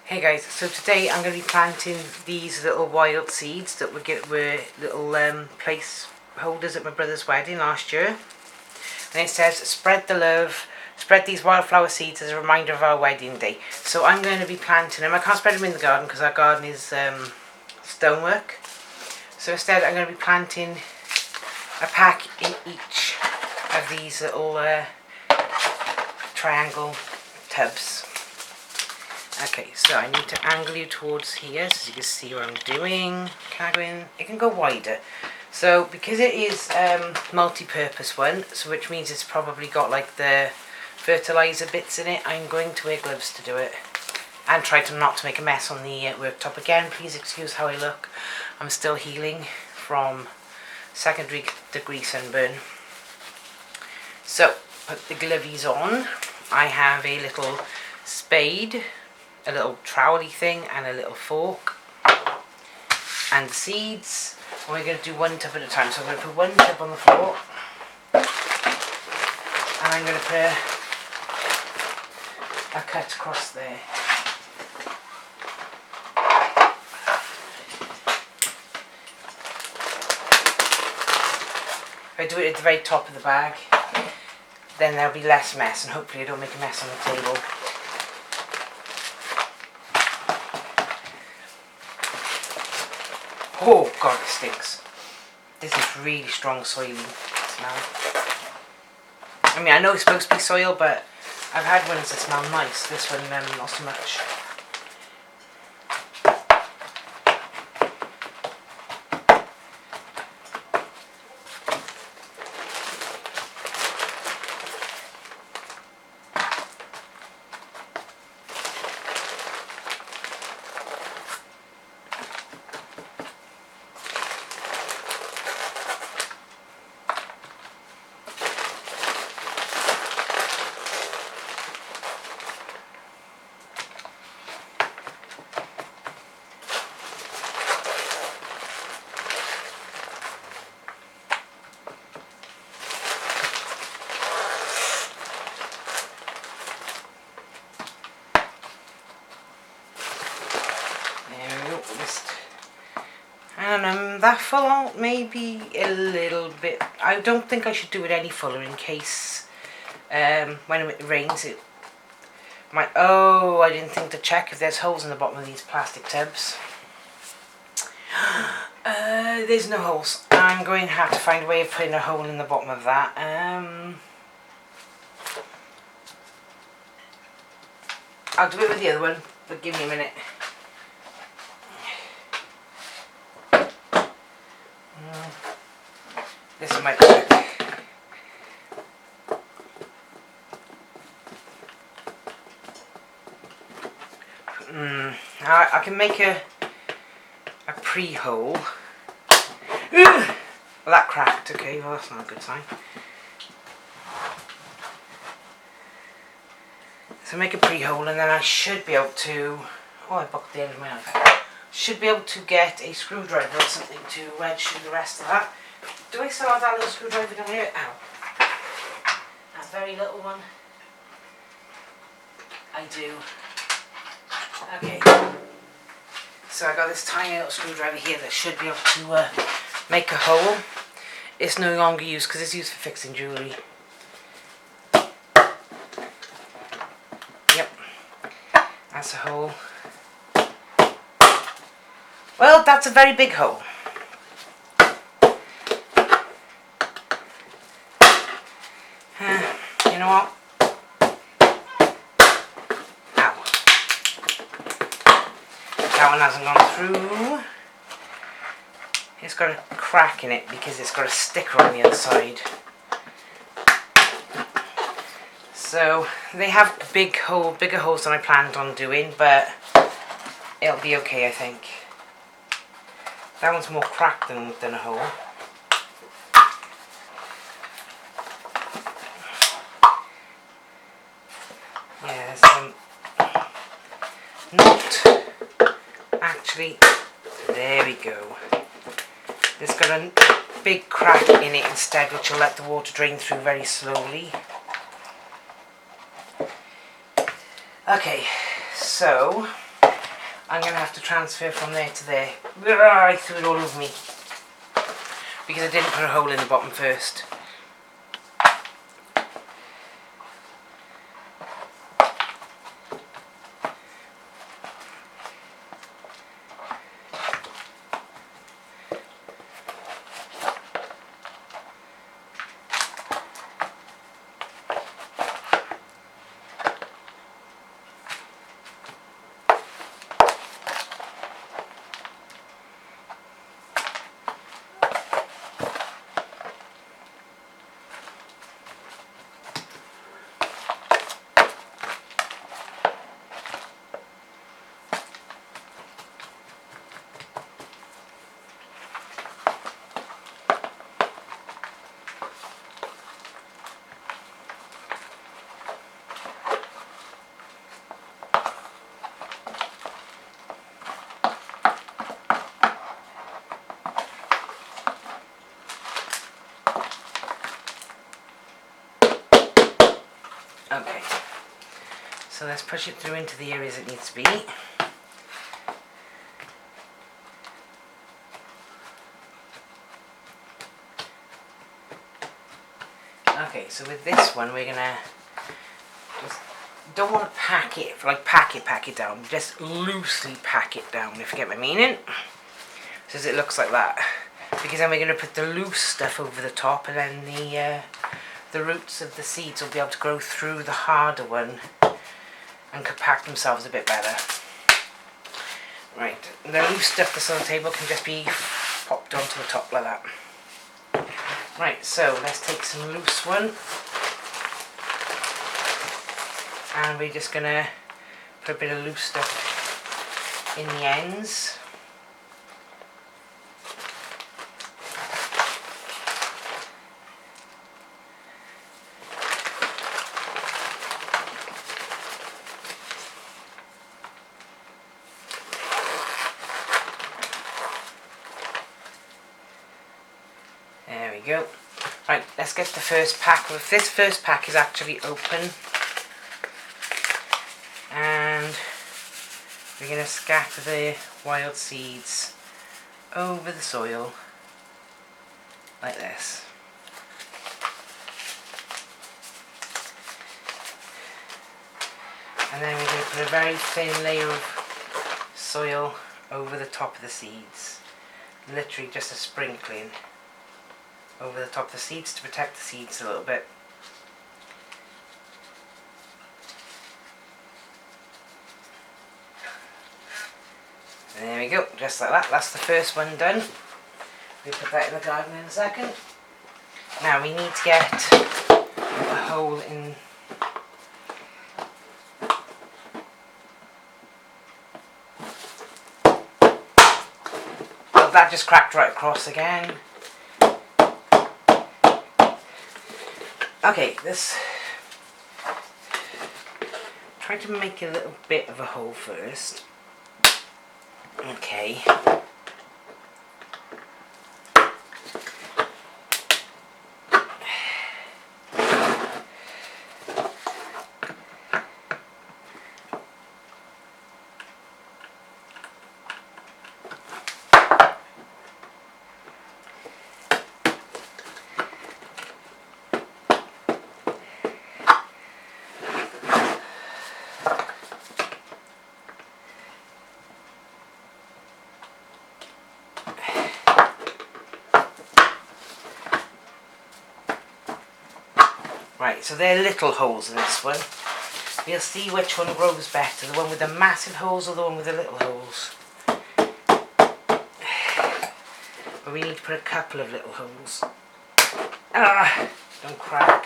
Hey guys, so today I'm going to be planting these little wild seeds that were little place holders at my brother's wedding last year. And it says, spread the love, spread these wildflower seeds as a reminder of our wedding day. So I'm going to be planting them. I can't spread them in the garden because our garden is stonework. So instead I'm going to be planting a pack in each of these little triangle tubs. Okay, so I need to angle you towards here so you can see what I'm doing. Can I go in? It can go wider. So because it is multi-purpose one, so which means it's probably got like the fertilizer bits in it, I'm going to wear gloves to do it. And try to not to make a mess on the worktop again. Please excuse how I look. I'm still healing from second degree sunburn. So, put the glovies on. I have a little spade, a little trowely thing, and a little fork, and the seeds. And we're going to do one tub at a time. So I'm going to put one tub on the floor, and I'm going to put a cut across there. If I do it at the very top of the bag, then there'll be less mess, and hopefully I don't make a mess on the table. Oh god, it stinks. This is really strong soily smell. I mean, I know it's supposed to be soil, but I've had ones that smell nice. This one, not so much. And that full out, maybe a little bit. I don't think I should do it any fuller in case when it rains it might. Oh, I didn't think to check if there's holes in the bottom of these plastic tubs. There's no holes. I'm going to have to find a way of putting a hole in the bottom of that. I'll do it with the other one, but give me a minute. This might work. I can make a pre-hole. Well, that cracked. Okay, well that's not a good sign. So make a pre-hole, and then I should be able to. Oh, I buckled the end of my knife. Should be able to get a screwdriver or something to wedge through the rest of that. Do I still have that little screwdriver down here? Ow. That very little one. I do. Okay. So I got this tiny little screwdriver here that should be able to make a hole. It's no longer used because it's used for fixing jewellery. Yep. That's a hole. Well, that's a very big hole. You know what? Ow. That one hasn't gone through. It's got a crack in it because it's got a sticker on the other side. So they have bigger holes than I planned on doing, but it'll be okay, I think. That one's more cracked than a hole. Yes, not actually. There we go. It's got a big crack in it instead, which will let the water drain through very slowly. Okay, so I'm going to have to transfer from there to there. I threw it all over me because I didn't put a hole in the bottom first. Okay, so let's push it through into the areas it needs to be. Okay, so with this one we're gonna just, don't want to pack it down, just loosely pack it down, if you get my meaning. So it looks like that, because then we're going to put the loose stuff over the top, and then the roots of the seeds will be able to grow through the harder one and compact themselves a bit better. Right, the loose stuff that's on the table can just be popped onto the top like that. Right, so let's take some loose one, and we're just going to put a bit of loose stuff in the ends. There we go. Right, let's get the first pack. This first pack is actually open, and we're going to scatter the wild seeds over the soil like this. And then we're going to put a very thin layer of soil over the top of the seeds, literally just a sprinkling over the top of the seeds to protect the seeds a little bit. And there we go, just like that. That's the first one done. We'll put that in the garden in a second. Now we need to get a hole in. Well, that just cracked right across again. Okay, try to make a little bit of a hole first. Okay. Right, so there are little holes in this one. We'll see which one grows better, the one with the massive holes or the one with the little holes. But we need to put a couple of little holes. Ah, don't crack.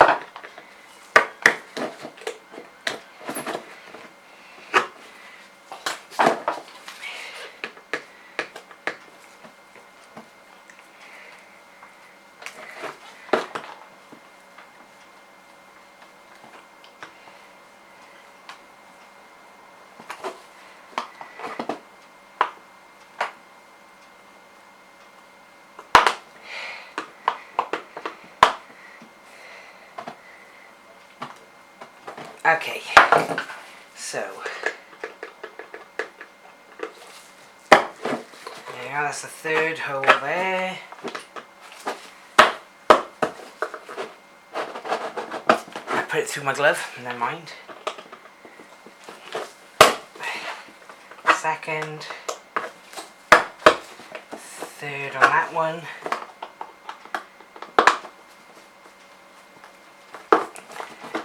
Okay, so Now that's the third hole there. I put it through my glove, never mind. Second, third on that one.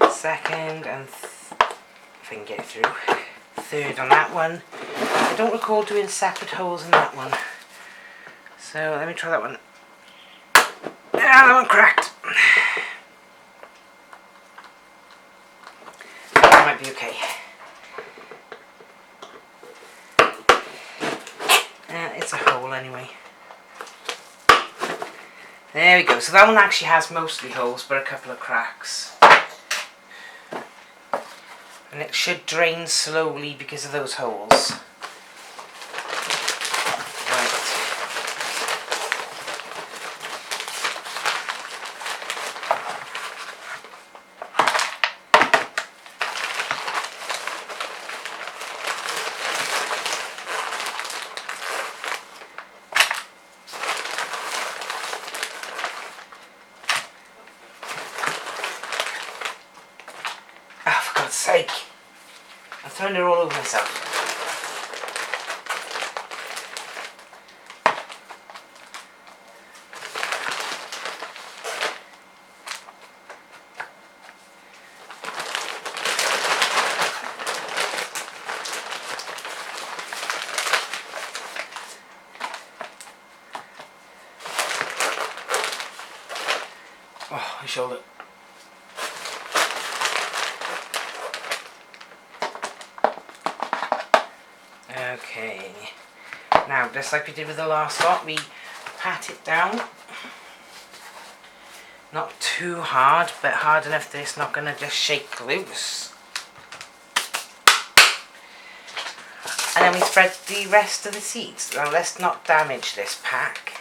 Second and if I can get it through. Third on that one. I don't recall doing separate holes in that one. So let me try that one. Ah, that one cracked. That might be okay. It's a hole anyway. There we go. So that one actually has mostly holes, but a couple of cracks. And it should drain slowly because of those holes. Right. Oh, for God's sake. I'm throwing it all over myself. Oh, my shoulder. Okay, now just like we did with the last lot, we pat it down. Not too hard, but hard enough that it's not going to just shake loose. And then we spread the rest of the seeds. Now let's not damage this pack.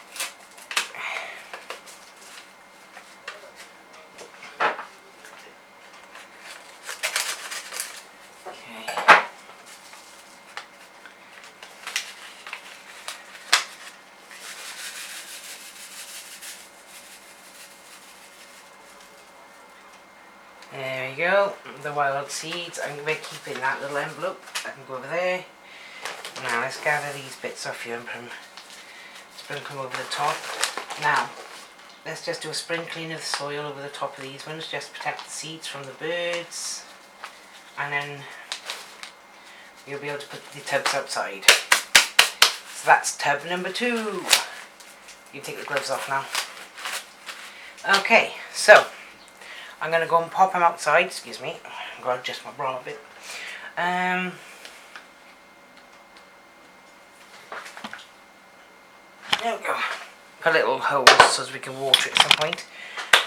There we go, the wild seeds. I'm going to be keeping that little envelope. I can go over there. Now let's gather these bits off here and sprinkle them over the top. Now, let's just do a sprinkling of the soil over the top of these ones, just to protect the seeds from the birds. And then you'll be able to put the tubs outside. So that's tub number 2. You take the gloves off now. Okay, so I'm going to go and pop them outside. Excuse me. I'm going to adjust my bra a bit. There we go. Put little holes so as we can water it at some point.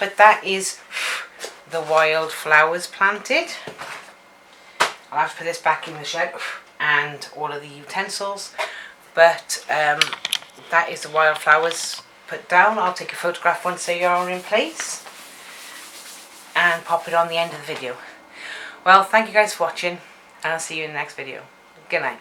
But that is the wild flowers planted. I'll have to put this back in the shed and all of the utensils. But that is the wild flowers put down. I'll take a photograph once they are in place and pop it on the end of the video. Well, thank you guys for watching, and I'll see you in the next video. Good night.